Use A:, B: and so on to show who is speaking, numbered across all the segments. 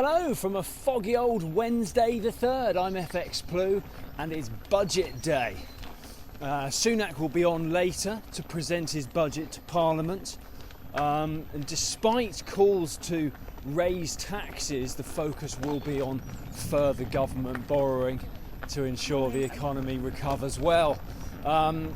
A: Hello from a foggy old Wednesday the 3rd. I'm FX Plu and it's budget day. Sunak will be on later to present his budget to Parliament. And despite calls to raise taxes, the focus will be on further government borrowing to ensure the economy recovers well.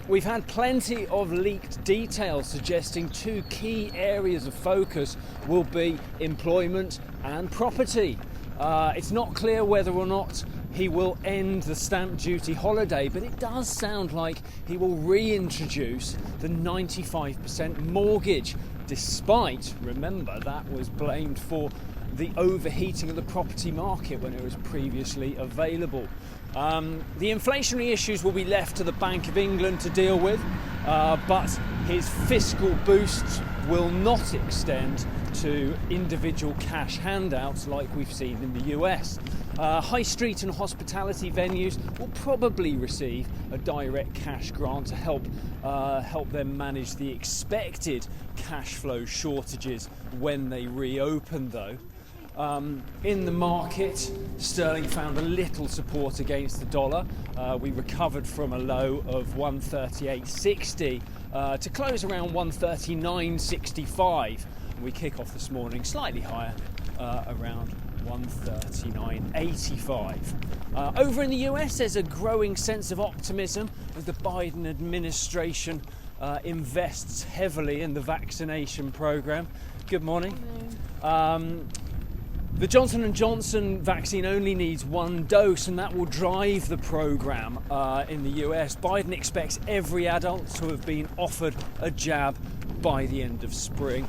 A: We've had plenty of leaked details suggesting two key areas of focus will be employment and property. It's not clear whether or not he will end the stamp duty holiday, but it does sound like he will reintroduce the 95% mortgage, despite, remember, that was blamed for the overheating of the property market when it was previously available. The inflationary issues will be left to the Bank of England to deal with, but his fiscal boosts will not extend to individual cash handouts like we've seen in the US. High street and hospitality venues will probably receive a direct cash grant to help them manage the expected cash flow shortages when they reopen, though. In the market, sterling found a little support against the dollar. We recovered from a low of 138.60 to close around 139.65. We kick off this morning slightly higher, around 139.85. Over in the US, there's a growing sense of optimism as the Biden administration invests heavily in the vaccination program. Good morning. The Johnson & Johnson vaccine only needs one dose, and that will drive the program in the US. Biden expects every adult to have been offered a jab by the end of spring.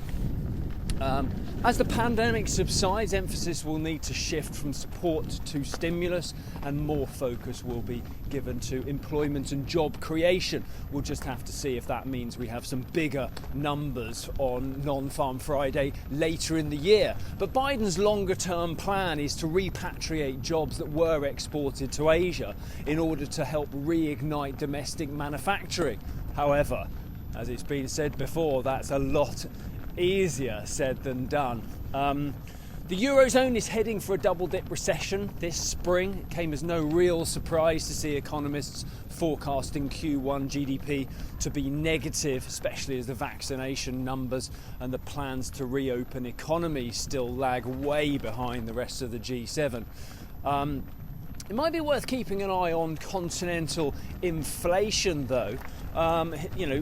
A: As the pandemic subsides, emphasis will need to shift from support to stimulus, and more focus will be given to employment and job creation. We'll just have to see if that means we have some bigger numbers on Non-Farm Friday later in the year. But Biden's longer-term plan is to repatriate jobs that were exported to Asia in order to help reignite domestic manufacturing. However, as it's been said before, that's a lot easier said than done. The eurozone is heading for a double-dip recession this spring. It came as no real surprise to see economists forecasting Q1 GDP to be negative, especially as the vaccination numbers and the plans to reopen economies still lag way behind the rest of the G7. It might be worth keeping an eye on continental inflation, though.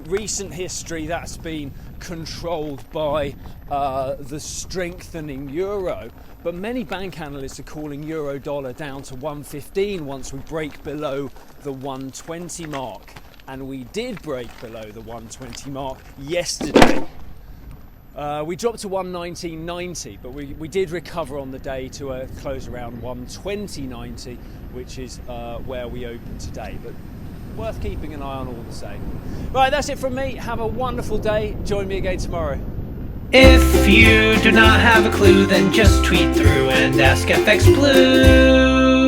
A: Recent history, that's been controlled by the strengthening euro, but many bank analysts are calling euro dollar down to 115 once we break below the 120 mark, and we did break below the 120 mark yesterday. We dropped to 119.90, but we did recover on the day to a close around 120.90, which is where we opened today, but worth keeping an eye on all the same. Right, that's it from me. Have a wonderful day. Join me again tomorrow.
B: If you do not have a clue, then just tweet through and ask FX Blue.